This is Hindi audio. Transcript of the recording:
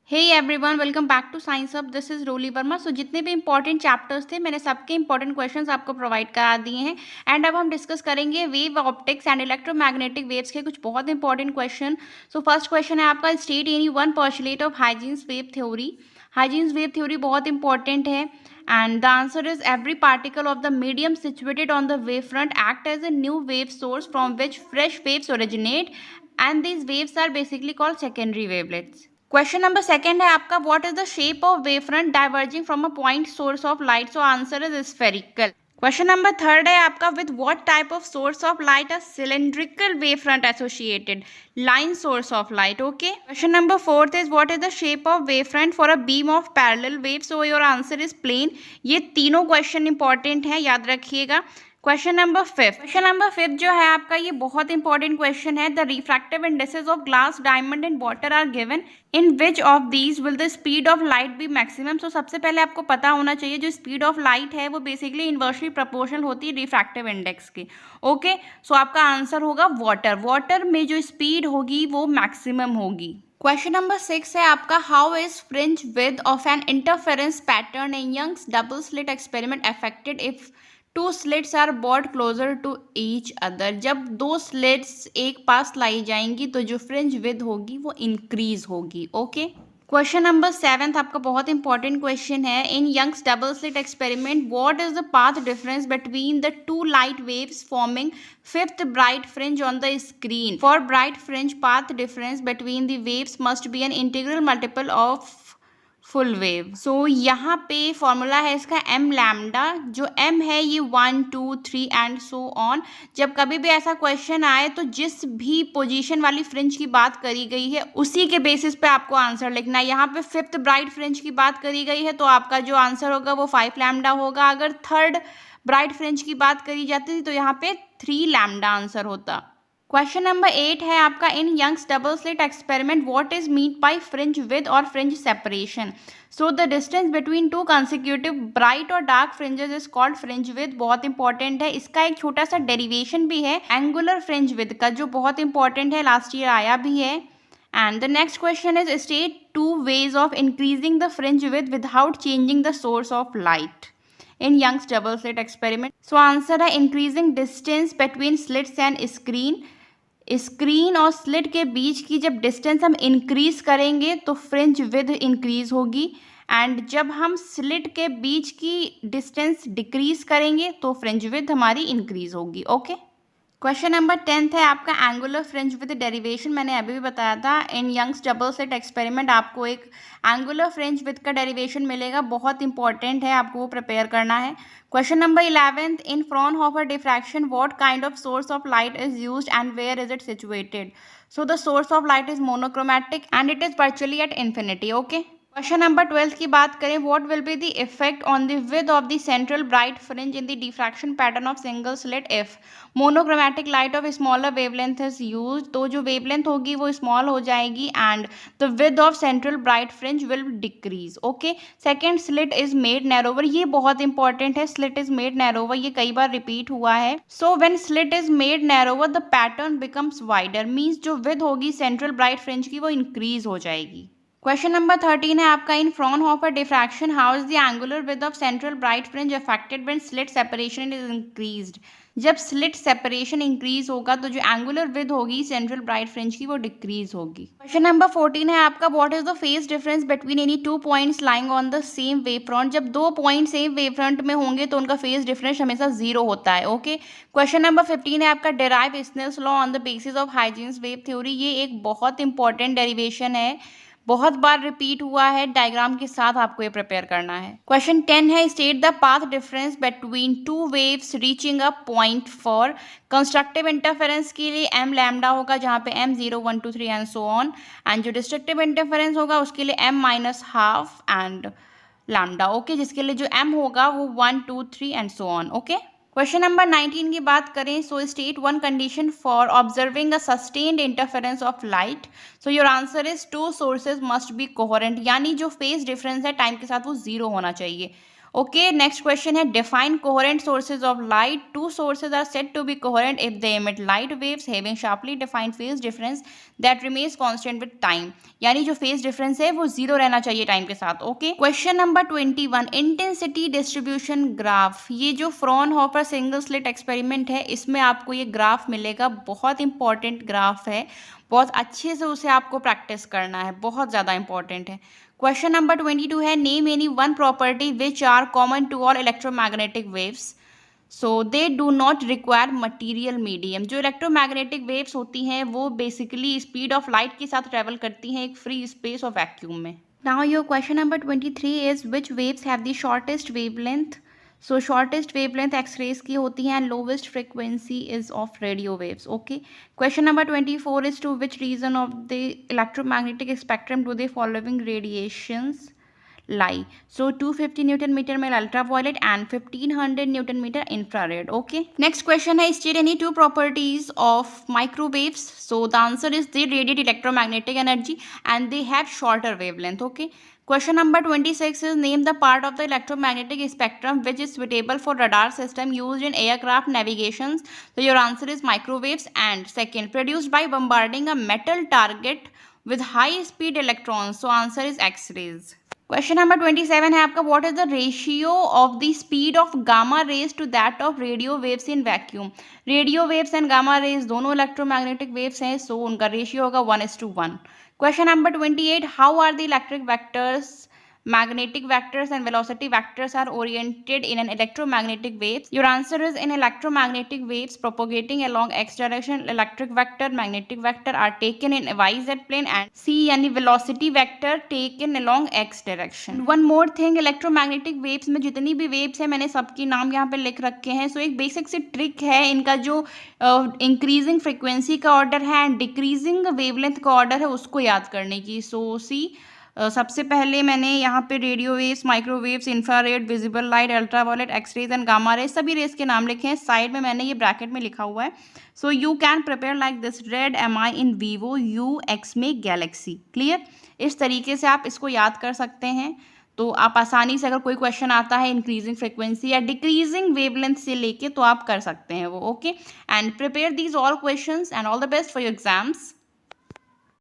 Hey everyone, welcome back to Science Hub. This is Roli Verma. So जितने भी इंपॉर्टेंट चैप्टर्स थे मैंने सबके इंपॉर्टेंट क्वेश्चंस आपको प्रोवाइड करा दिए हैं। एंड अब हम डिस्कस करेंगे wave optics and electromagnetic waves के कुछ बहुत important question. So first question है आपका, state any one postulate of Huygens wave theory. Huygens wave theory बहुत इंपॉर्टेंट है and the answer is every particle of the medium situated on the wave front act as a new wave source from which fresh waves originate, and these waves are basically called secondary wavelets. Question number second है आपका, what is the shape of wave front diverging from a point source of light. So answer is spherical. Question number third है आपका, with what type of source of light a cylindrical wave front associated. Line source of light. Okay. Question number fourth is, what is the shape of wave front for a beam of parallel wave. So your answer is plane. ये तीनों क्वेश्चन इंपॉर्टेंट है, याद रखिएगा। क्वेश्चन नंबर फिफ्थ जो है आपका, ये बहुत इंपॉर्टेंट क्वेश्चन है। The refractive indexes of glass, diamond and water are given, in which of these will the speed of light be maximum. So सबसे पहले आपको पता होना चाहिए जो स्पीड ऑफ लाइट है वो बेसिकली इन्वर्सली प्रोपोर्शनल होती है रिफ्रैक्टिव इंडेक्स की। ओके। सो आपका आंसर होगा वाटर। वाटर में जो स्पीड होगी वो मैक्सिमम होगी। क्वेश्चन नंबर 6 है आपका, how is fringe width of an interference pattern in Young's double slit experiment affected if two slits are brought closer to each other. जब दो स्लिट्स एक पास लाई जाएंगी तो जो फ्रिंज विद होगी वो इंक्रीज होगी। ओके। क्वेश्चन नंबर 7 आपका बहुत इंपॉर्टेंट क्वेश्चन है, in Young's double slit experiment what is the path difference between the two light waves forming fifth bright fringe on the screen. For bright fringe path difference between the waves must be an integral multiple of full wave. So यहाँ पे फॉर्मूला है इसका एम लैम्डा। जो एम है ये 1 2 3 एंड सो ऑन। जब कभी भी ऐसा क्वेश्चन आए तो जिस भी पोजीशन वाली फ्रिंज की बात करी गई है उसी के बेसिस पे आपको आंसर लिखना है। यहाँ पे फिफ्थ ब्राइट फ्रिंज की बात करी गई है तो आपका जो आंसर होगा वो 5 लैम्डा होगा। अगर थर्ड ब्राइट फ्रिंज की बात करी जाती तो यहाँ पे 3 लैम्डा आंसर होता। क्वेश्चन नंबर 8 है आपका, in Young's double slit experiment what is mean by fringe width और fringe separation. So the distance between two consecutive bright और dark fringes is called fringe width. बहुत इंपॉर्टेंट है। इसका एक छोटा सा डेरिवेशन भी है एंगुलर फ्रिंज विद का, जो बहुत इंपॉर्टेंट है, लास्ट ईयर आया भी है। And the next question is, state two ways of increasing the fringe width without changing the source of light in Young's double slit experiment. So answer है increasing distance between slits and screen. Screen और स्लिट के बीच की जब डिस्टेंस हम इंक्रीज करेंगे तो फ्रिंज विद इंक्रीज होगी, एंड जब हम स्लिट के बीच की डिस्टेंस डिक्रीज करेंगे तो फ्रिंज विद हमारी इंक्रीज होगी। ओके। क्वेश्चन नंबर 10 है आपका, एंगुलर फ्रिंज विद डेरिवेशन। मैंने अभी भी बताया था, in Young's double slit experiment आपको एक एंगुलर फ्रिंज विद का डेरिवेशन मिलेगा। बहुत इंपॉर्टेंट है, आपको वो प्रिपेयर करना है। Question number 11, in Fraunhofer diffraction what kind of source of light is used and where is it situated. So the source of light is monochromatic and it is virtually at infinity. Okay. Question number 12 की बात करें, what will be the effect on the width of the central bright fringe in the diffraction pattern of single slit if monochromatic light of smaller wavelength is used. तो जो वेवलेंथ होगी वो स्मॉल हो जाएगी and the width of central bright fringe will decrease. Okay. Second, slit is made narrower. ये बहुत इंपॉर्टेंट है, स्लिट इज मेड नैरोवर, ये कई बार रिपीट हुआ है। So when slit is made narrower the pattern becomes wider, means जो विड्थ होगी सेंट्रल ब्राइट फ्रिंज की वो इंक्रीज हो जाएगी। क्वेश्चन नंबर 13 है आपका, in Fraunhofer diffraction how is the angular width of central bright fringe affected when slit separation is increased. जब स्लिट सेपरेशन इंक्रीज होगा तो जो एंगुलर विड्थ होगी सेंट्रल ब्राइट फ्रिंज की वो डिक्रीज होगी। क्वेश्चन नंबर 14 है आपका, what is the phase difference between any two points lying on the same wave front. जब दो पॉइंट सेम वेव फ्रंट में होंगे तो उनका फेज डिफरेंस हमेशा 0 होता है। ओके। क्वेश्चन नंबर 15 है आपका, derive Snell's law on the basis of Huygens wave theory. ये एक बहुत इंपॉर्टेंट डेरिवेशन है, बहुत बार रिपीट हुआ है, डायग्राम के साथ आपको ये प्रिपेयर करना है। क्वेश्चन 10 है, state the path difference between two waves reaching a point. For constructive interference के लिए एम लैम्डा होगा, जहाँ पे M 0 1 2 3 and so on, and जो डिस्ट्रक्टिव इंटरफेरेंस होगा उसके लिए M minus half and lambda. Okay. जिसके लिए जो एम होगा वो 1 2 3 and so on. Okay. Question number 19 की बात करें, so state one condition for observing a sustained interference of light. So your answer is two sources must be coherent, यानी जो फेज डिफरेंस है टाइम के साथ वो 0 होना चाहिए। ओके, नेक्स्ट क्वेश्चन है define coherent sources of light. Two sources are said to be coherent if they emit light waves having sharply defined phase difference that remains constant with time. यानी जो फेज डिफरेंस है वो जीरो रहना चाहिए टाइम के साथ। Okay, question number 21, intensity distribution graph. ये जो फ्रॉनहोफर सिंगल स्लिट एक्सपेरिमेंट है इसमें आपको ये ग्राफ मिलेगा, बहुत इंपॉर्टेंट ग्राफ है, बहुत अच्छे से उसे आपको प्रैक्टिस करना है, बहुत ज़्यादा इंपॉर्टेंट है। क्वेश्चन नंबर 22 है name any one property which are common to all electromagnetic waves so they do not require material medium. जो इलेक्ट्रोमैग्नेटिक वेव्स होती हैं वो बेसिकली स्पीड ऑफ लाइट के साथ ट्रेवल करती हैं एक फ्री स्पेस और वैक्यूम में। Now your question number 23 is which waves have the shortest wavelength. So shortest wavelength X rays की होती हैं and lowest frequency is of radio waves. Okay, question number 24 is to which region of the electromagnetic spectrum do the following radiations lie. So 250 Newton meter में ultraviolet and 1500 Newton meter infrared. Okay. Next question है state any two properties of microwaves. So the answer is they radiate electromagnetic energy and they have shorter wavelength. Okay. Question number 26 is name the part of the electromagnetic spectrum which is suitable for radar system used in aircraft navigations. So your answer is microwaves. And second, produced by bombarding a metal target with high speed electrons. So answer is X-rays. Question number 27 है आपका what is the ratio of the speed of gamma rays to that of radio waves in vacuum. Radio waves and gamma rays दोनों इलेक्ट्रोमैग्नेटिक वेव्स हैं, सो उनका रेशियो होगा 1:1। Question number 28 how are the electric vectors magnetic vectors and velocity vectors are oriented in an electromagnetic waves. Your answer is in electromagnetic waves propagating along x direction, electric vector, magnetic vector are taken in yz plane and c यानी velocity vector taken along x direction. One more thing, electromagnetic waves में जितनी भी waves है मैंने सबकी नाम यहाँ पे लिख रखे हैं। सो एक बेसिक सी ट्रिक है, इनका जो इंक्रीजिंग फ्रिक्वेंसी का ऑर्डर है एंड डिक्रीजिंग वेवलेंथ का ऑर्डर है उसको याद करने की। सो सी सबसे पहले मैंने यहाँ पे radio waves, microwaves, infrared, visible light, ultraviolet, X rays and gamma rays सभी रेज के नाम लिखे हैं। साइड में मैंने ये ब्रैकेट में लिखा हुआ है। So you can prepare like this red MI in vivo, you x में गैलेक्सी। क्लियर, इस तरीके से आप इसको याद कर सकते हैं। तो आप आसानी से अगर कोई क्वेश्चन आता है इंक्रीजिंग फ्रिक्वेंसी या डिक्रीजिंग वेवलेंथ से लेके तो आप कर सकते हैं वो। Okay, and prepare these all questions and all the best for your exams.